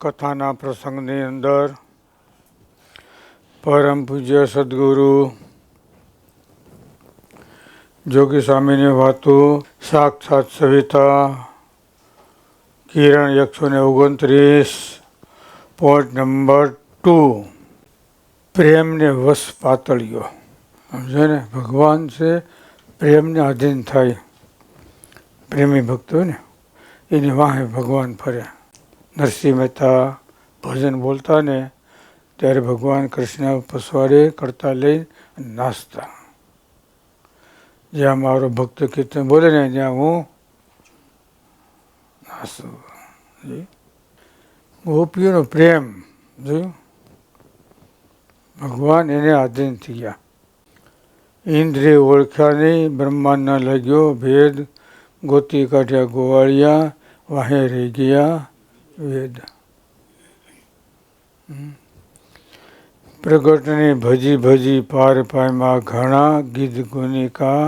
કથાના પ્રસંગની અંદર પરમ પૂજ્ય સદગુરુ જોગી સ્વામીની વાતો સાક્ષાત સવિતા કિરણ 129 પોઈન્ટ નંબર 2 પ્રેમને વશ પાતળ્યો. સમજે ને, ભગવાન છે પ્રેમને આધીન થાય. પ્રેમી ભક્તો ને એની વાહે ભગવાન ફરે. નરસિંહ મહેતા ભજન બોલતા ને ત્યારે ભગવાન કૃષ્ણ પસવાડે કરતા લઈ નાચતા. જ્યાં મારો ભક્ત કીર્તન બોલે ને ત્યાં હું નાચું. ગોપીઓનો પ્રેમ જોયું, ભગવાન એને આધીન થઈ ગયા. ઇન્દ્રિય ઓળખ્યા નહીં, બ્રહ્માંડ ન લાગ્યો ભેદ, ગોતી કાઢ્યા ગોવાળિયા, વાહે રહી ગયા વેદ. પ્રગટને ભજી ભજી પાર પાયમાં ઘણા, ગીધ ગુનિકા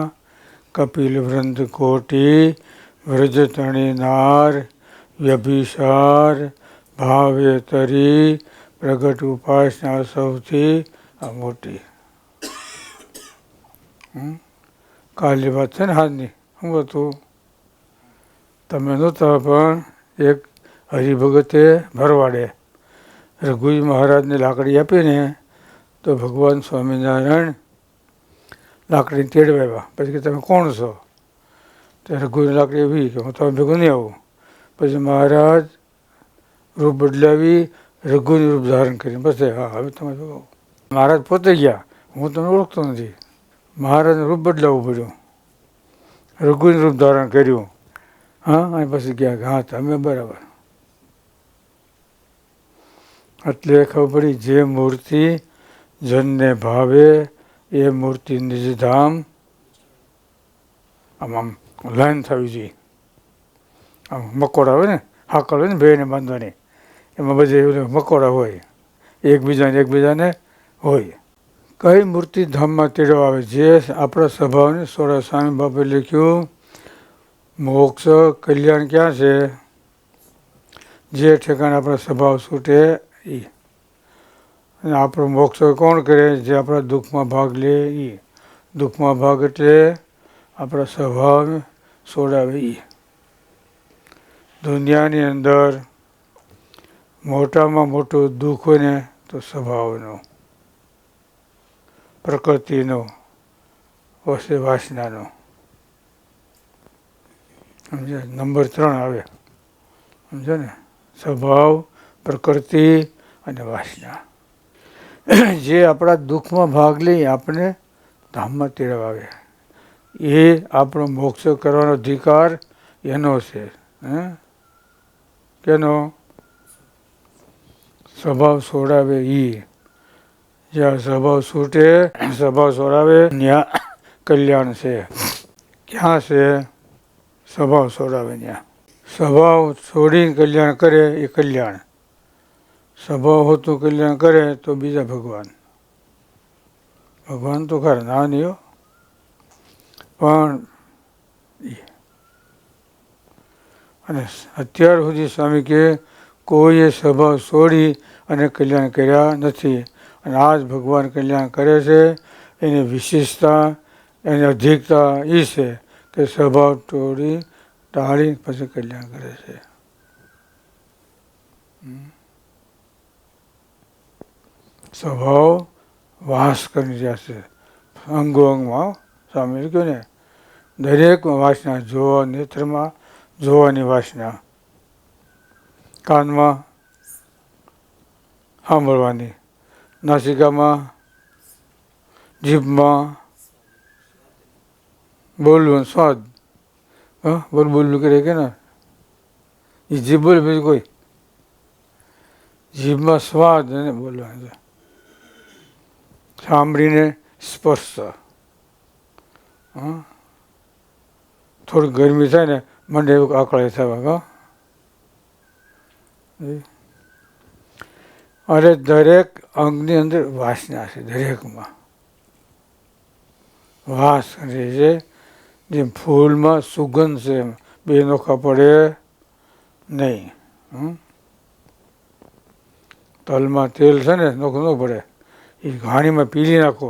કપિલ વૃંદ કોટી, વ્રજ તણી નાર વ્યભિસાર, ભાવે તરી પ્રગટ ઉપાસના સૌથી મોટી. કાલની વાત છે ને હાથની. શું હતું? તમે નહોતા પણ એક હરિભગતે ભરવાડે રઘુજી મહારાજને લાકડી આપીને તો ભગવાન સ્વામિનારાયણ લાકડી તેડવાવ્યા. પછી કે તમે કોણ છો? તો રઘુની લાકડી એવી કે હું તમે ભેગું નહીં આવું. પછી મહારાજ રૂપ બદલાવી રઘુનું રૂપ ધારણ કરીને પછી હા હવે તમે ભેગું. મહારાજ પોતે ગયા, હું તમને ઓળખતો નથી. મહારાજનું રૂપ બદલાવવું પડ્યું, રઘુનું રૂપ ધારણ કર્યું. હા, અને પછી ગયા કે હા તમે બરાબર. એટલે ખબર પડી જે મૂર્તિ જનને ભાવે એ મૂર્તિ નિજધામ. આમ લાઈન થવી જોઈએ. આમ મકોડા હોય ને, હાકલ હોય ને ભેને બાંધવાની, એમાં બધે મકોડા હોય, એકબીજાને હોય. કઈ મૂર્તિ ધામમાં તેડવા આવે? જે આપણા સ્વભાવને સોડા સ્વામી બાપે લખ્યું, મોક્ષ કલ્યાણ ક્યાં છે? જે ઠેકાણે આપણો સ્વભાવ છૂટે એ. અને આપણો મોક્ષ કોણ કરે? જે આપણા દુઃખમાં ભાગ લે એ. દુઃખમાં ભાગ એટલે આપણા સ્વભાવ છોડાવે એ. દુનિયાની અંદર મોટામાં મોટું દુઃખ હોય ને તો સ્વભાવનો, પ્રકૃતિનો, વસે વાસનાનો. સમજે? નંબર 3 આવે. સમજો ને? સ્વભાવ, પ્રકૃતિ અને વાસના. જે આપણા દુઃખમાં ભાગ લઈ આપણે ધામમાં તેડવા આવે એ આપણો મોક્ષ કરવાનો અધિકાર એનો છે. કેનો? સ્વભાવ છોડાવે એ. જ્યાં સ્વભાવ છૂટે, સ્વભાવ છોડાવે ત્યાં કલ્યાણ છે. ક્યાં છે? સ્વભાવ છોડાવે ત્યાં. સ્વભાવ છોડીને કલ્યાણ કરે એ કલ્યાણ. સ્વભાવ હોતું કલ્યાણ કરે તો બીજા ભગવાન. ભગવાન તો ખરા, ના નહીં હો, પણ અને અત્યાર સુધી સ્વામી કે કોઈએ સ્વભાવ છોડી અને કલ્યાણ કર્યા નથી. અને આજ ભગવાન કલ્યાણ કરે છે. એની વિશેષતા, એની અધિકતા એ છે કે સ્વભાવ ટાળી પછી કલ્યાણ કરે છે. સ્વભાવ વાસ કરી રહ્યા છે અંગો અંગમાં. સ્વામી કહ્યું ને દરેકમાં વાસના. જોવા, નેત્રમાં જોવાની વાસના, કાનમાં સાંભળવાની, નાસિકામાં, જીભમાં બોલવું, સ્વાદ. બોલવું કરે કે ના એ જીભ બોલે, બીજું કોઈ. જીભમાં સ્વાદ અને બોલવાનું છે. સાંભળીને સ્પર્શ. થોડી ગરમી થાય ને મને એવું આકળાઈ થવા. અરે દરેક અંગની અંદર વાસના છે. દરેકમાં વાસ કરે છે. જેમ ફૂલમાં સુગંધ છે, બે નોખા પડે નહીં. તલમાં તેલ છે ને નોખું ન પડે, એ ઘાણીમાં પીલી નાખો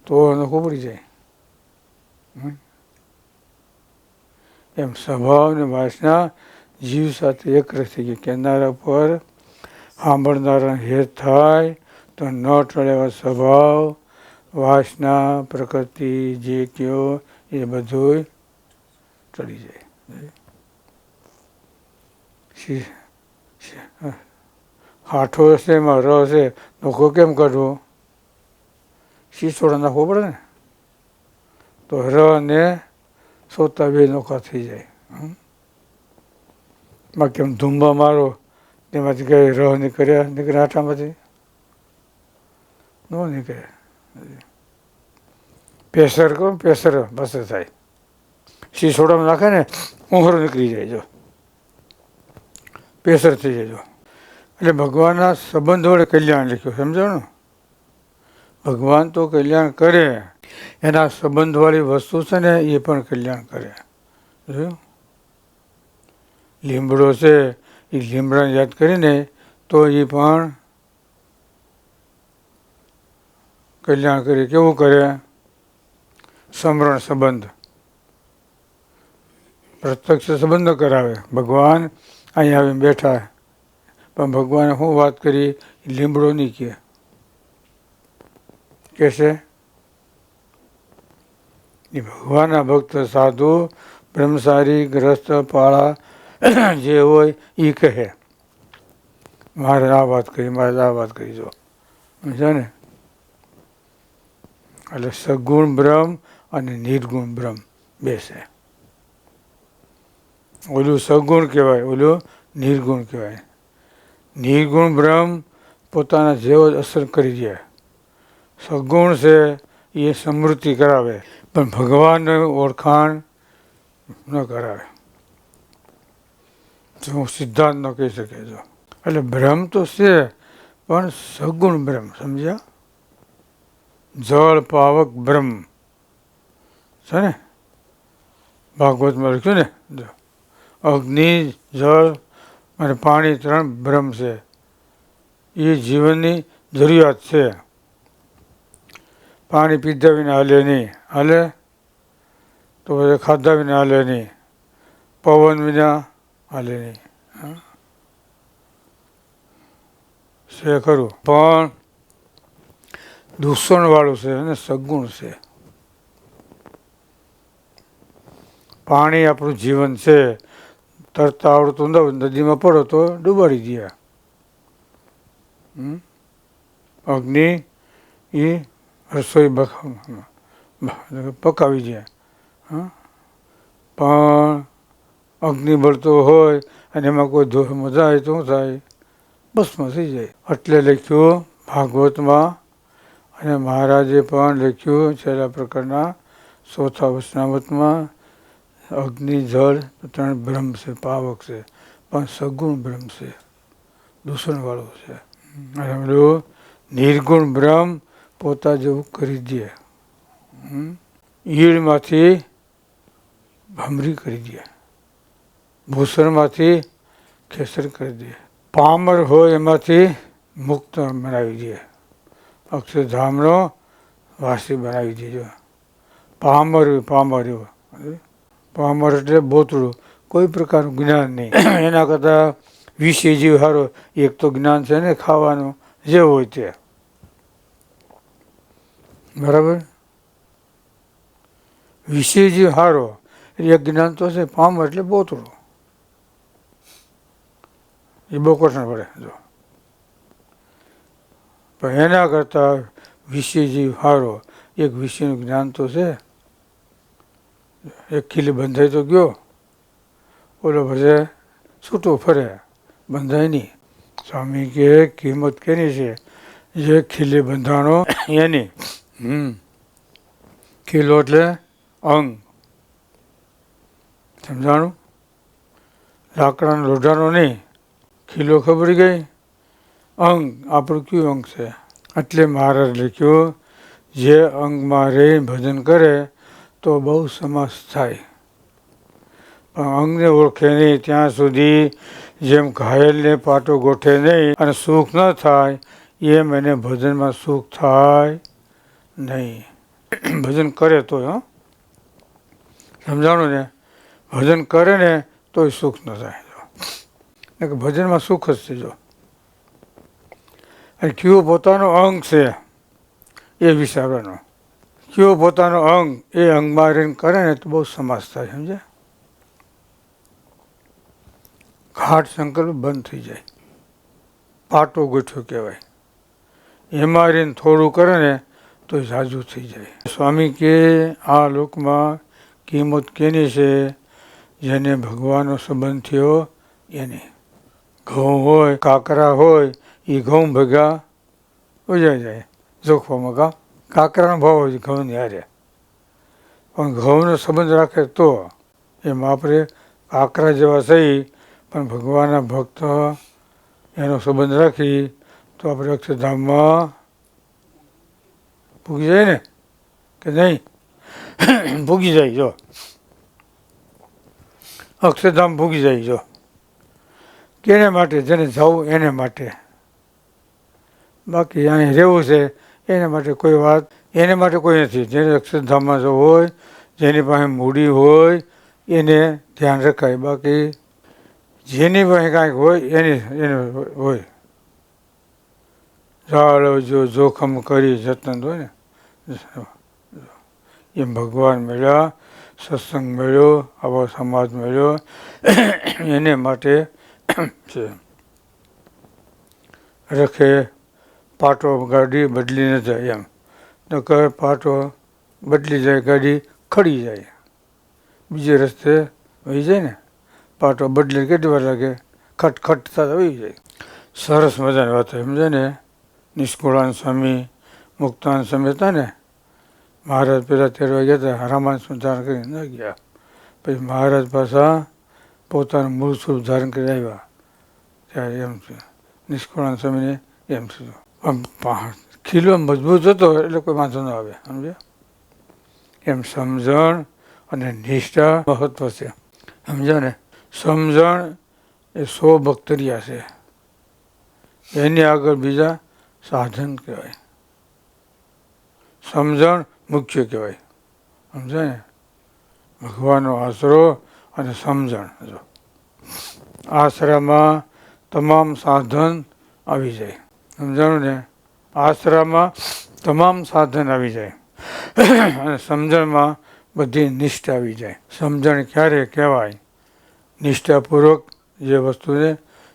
તો નોખું પડી જાય. એમ સ્વભાવ ને વાસના જીવ સાથે એક રસ થઈ ગઈ. કેનારા પર સાંભળનારા હેત થાય તો ન ટળે એવા સ્વભાવ, વાસના, પ્રકૃતિ જે કયો એ બધું ચડી જાય. હાઠો હશે એમાં ર હશે નોખો કેમ કાઢવો? શીસોડા નાખવો પડે ને, તો ર ને સોતા બે નોખા થઈ જાય. બાકી એમ ધૂંબા મારો તેમાંથી કઈ ર નીકળે આટામાંથી ન નીકળે. પેસર કહો પેસર બસર થાય. શીસોડામાં નાખે ને ઊંઘરો નીકળી જાય, જો પેસર થઈ જાય. જો એટલે ભગવાનના સંબંધ વડે કલ્યાણ લખ્યું, સમજાણું? ભગવાન તો કલ્યાણ કરે, એના સંબંધવાળી વસ્તુ છે ને એ પણ કલ્યાણ કરે. લીમડો છે એ લીમડાને યાદ કરીને તો એ પણ કલ્યાણ કરે. કેવું કરે? સમરણ સંબંધ, પ્રત્યક્ષ સંબંધ કરાવે. ભગવાન અહીંયા આવીને બેઠા, પણ ભગવાને શું વાત કરી? લીમડો નહીં કે છે એ ભગવાનના ભક્ત સાધુ બ્રહ્મચારી ગ્રસ્ત પાળા જે હોય એ કહે મારે આ વાત કરી, મારે આ વાત કરી. જો સમજ્યા ને? એટલે સગુણ બ્રહ્મ અને નિર્ગુણ બ્રહ્મ બે છે. ઓલું સગુણ કહેવાય, ઓલું નિર્ગુણ કહેવાય. નિર્ગુણ બ્રહ્મ પોતાના જેવો જ અસર કરી દે. સગુણ છે એ સમૃદ્ધિ કરાવે, પણ ભગવાનને ઓળખાણ ન કરાવે. હું સિદ્ધાંત ન કહી શકે. જો એટલે બ્રહ્મ તો છે પણ સગુણ બ્રહ્મ, સમજ્યા? જળ પાવક બ્રહ્મ છે ને, ભાગવતમાં લખ્યું ને. જો અગ્નિ, જળ અને પાણી ત્રણ બ્રહ્મ છે. એ જીવનની જરૂરિયાત છે. પાણી પીધા વિના હાલે નહીં, હાલે તો પછી ખાધા વિના હાલે નહીં, પવન વિના હાલે નહીં. છે ખરું, પણ દૂષણવાળું છે અને સગુણ છે. પાણી આપણું જીવન છે. તરતા આવડતું નદીમાં પડો તો ડૂબાડી દે. અગ્નિ એ રસોઈ પકાવી દે, પણ અગ્નિ બળતો હોય અને એમાં કોઈ મજા આવે તો શું થાય? ભસ્મ થઈ જાય. એટલે લખ્યું ભાગવતમાં, અને મહારાજે પણ લખ્યું છેલ્લા પ્રકારના ચોથા વચનામૃતમાં, અગ્નિ જળ ત્રણ બ્રહ્મ છે, પાવક છે, પણ સગુણ બ્રહ્મ છે, દૂષણવાળું છે. અને પેલું નિર્ગુણ બ્રહ્મ પોતા જેવું કરી દે. ઈળમાંથી ભમરી કરી દે, ભૂષણમાંથી ખેસર કરી દે, પામર હોય એમાંથી મુક્ત બનાવી દે, અક્ષરધામનો વાસી બનાવી દેજો. પામર એવું, પામર એટલે બોતડું, કોઈ પ્રકારનું જ્ઞાન નહીં. એના કરતાં વિષય જીવ સારો. એક તો જ્ઞાન છે ને ખાવાનું જે હોય તે, બરાબર? વિષય જીવ સારો, એક જ્ઞાન તો છે. પામર એટલે બોતડું, એ બહુ કઠણ પડે. જો પણ એના કરતાં વિષય જીવ સારો, એક વિષયનું જ્ઞાન તો છે. એક ખીલી બંધાઈ તો ગયો, ઓલો પછી છૂટો ફરે, બંધાય નહીં. સ્વામી કે કિંમત કેની છે? જે ખીલી બંધાણો એની. ખીલો એટલે અંગ, સમજાણું? લાકડાનો લોઢાનો નહીં, ખીલો ખબર ગઈ. અંગ આપણું કયું અંગ છે? એટલે મહારાજ લખ્યું જે અંગમાં રહી ભજન કરે તો બહુ સમાસ થાય. પણ અંગને ઓળખે નહીં ત્યાં સુધી જેમ ઘાયલને પાટો ગોઠે નહીં અને સુખ ન થાય, એમ એને ભજનમાં સુખ થાય નહીં. ભજન કરે તો સમજાણું ને, ભજન કરે ને તોય સુખ ન થાય. કે ભજનમાં સુખ જ છે. જો અને કયો પોતાનો અંગ છે એ વિચારવાનો. કયો પોતાનો અંગ એ અંગમાં રહીને કરે ને તો બહુ સમાસ થાય. સમજે? ઘાટ સંકલ્પ બંધ થઈ જાય. પાટો ગોઠ્યો કહેવાય. એમાં રહીને થોડું કરે ને તો ઝાઝું થઈ જાય. સ્વામી કે આ લોકમાં કિંમત કેની છે? જેને ભગવાનનો સંબંધ થયો એની. ઘઉં હોય, કાકરા હોય, એ ઘઉં ભેગા ઉજાઈ જાય જોખવામાં. કાકરાનો ભાવ હોય ઘઉંની હારે, પણ ઘઉંનો સંબંધ રાખે તો એમ આપણે કાકરા જેવા થઈ, પણ ભગવાનના ભક્ત એનો સંબંધ રાખી તો આપણે અક્ષરધામમાં પૂગી જાય ને કે નહીં? પૂગી જાય. જો અક્ષરધામ પૂગી જાય. જો કેને માટે? જેને જવું એને માટે. બાકી અહીં રહેવું છે એને માટે કોઈ વાત, એને માટે કોઈ નથી. જેને અક્ષરધામમાં જવું હોય, જેની પાસે મૂડી હોય એને ધ્યાન રખાય. બાકી જેની પાસે કાંઈક હોય એને હોય. જાળવજો જોખમ કરી જતન હોય ને એમ. ભગવાન મળ્યા, સત્સંગ મળ્યો, આવો સમાજ મળ્યો એને માટે છે. રખે પાટો ગાડી બદલી ન જાય એમ. નકર પાટો બદલી જાય, ગાડી ખડી જાય, બીજે રસ્તે વહી જાય ને. પાટો બદલે કેટલી વાર લાગે? ખટખટ થતા વહી જાય. સરસ મજાની વાત સમજે ને. નિષ્કુળાન સ્વામી, મુક્તાન સ્વામી હતા ને, મહારાજ પહેલાં તેરવા ગયા હતા, રામાન સ્વરૂપ ધારણ કરીને ન ગયા. પછી મહારાજ પાછા પોતાનું મૂળ સ્વરૂપ ધારણ કરી આવ્યા. ત્યારે એમ છે નિષ્કુળાન સ્વામીને એમ છે. ખીલો મજબૂત હતો એટલે કોઈ વાંધો ન આવે. સમજે? એમ સમજણ અને નિષ્ઠા મહત્વ છે. સમજો ને? સમજણ એ 100 બખ્તરિયા છે. એની આગળ બીજા સાધન કહેવાય. સમજણ મુખ્ય કહેવાય. સમજાય ને? ભગવાનનો આશરો અને સમજણ. જો આશરામાં તમામ સાધન આવી જાય. સમજાણું ને? આશરામાં તમામ સાધન આવી જાય અને સમજણમાં બધી નિષ્ઠા આવી જાય. સમજણ ક્યારે કહેવાય? નિષ્ઠાપૂર્વક જે વસ્તુને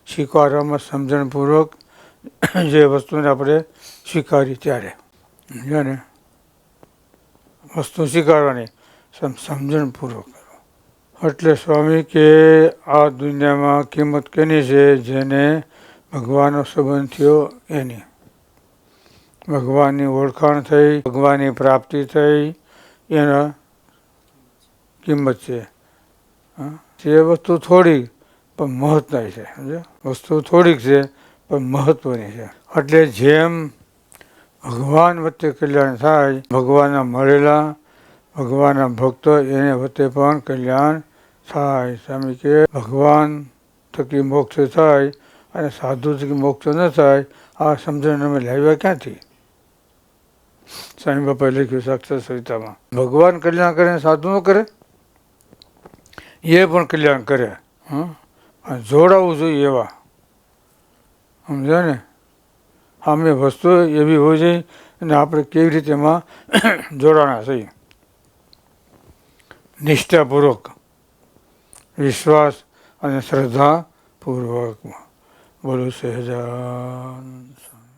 સ્વીકારવામાં, સમજણપૂર્વક જે વસ્તુને આપણે સ્વીકારી ત્યારે. સમજ્યા ને? વસ્તુ સ્વીકારવાની સમજણપૂર્વક. એટલે સ્વામી કે આ દુનિયામાં કિંમત કેની છે? જેને ભગવાનનો સંબંધ થયો એની. ભગવાનની ઓળખાણ થઈ, ભગવાનની પ્રાપ્તિ થઈ, એના કિંમત છે. જે વસ્તુ થોડી પણ મહત્વની છે. સમજો? વસ્તુ થોડીક છે પણ મહત્વની છે. એટલે જેમ ભગવાન વચ્ચે કલ્યાણ થાય, ભગવાનના મળેલા, ભગવાનના ભક્તો એને વચ્ચે પણ કલ્યાણ થાય. સ્વામી કે ભગવાન થકી મોક્ષ થાય અને સાધુ થકી મોક્ષ ન થાય, આ સમજણ અમે લાવ્યા ક્યાંથી? સ્વામી બાપાએ લખ્યું સાક્ષાત સરિતામાં. ભગવાન કલ્યાણ કરે સાધુ ન કરે? એ પણ કલ્યાણ કરે. જોડાવું જોઈએ એવા. સમજ્યા ને? સામે વસ્તુ એવી હોય જોઈએ અને આપણે કેવી રીતે એમાં જોડાણા છીએ. નિષ્ઠાપૂર્વક, વિશ્વાસ અને શ્રદ્ધાપૂર્વક. બોલો સહજાનંદ સ્વામી.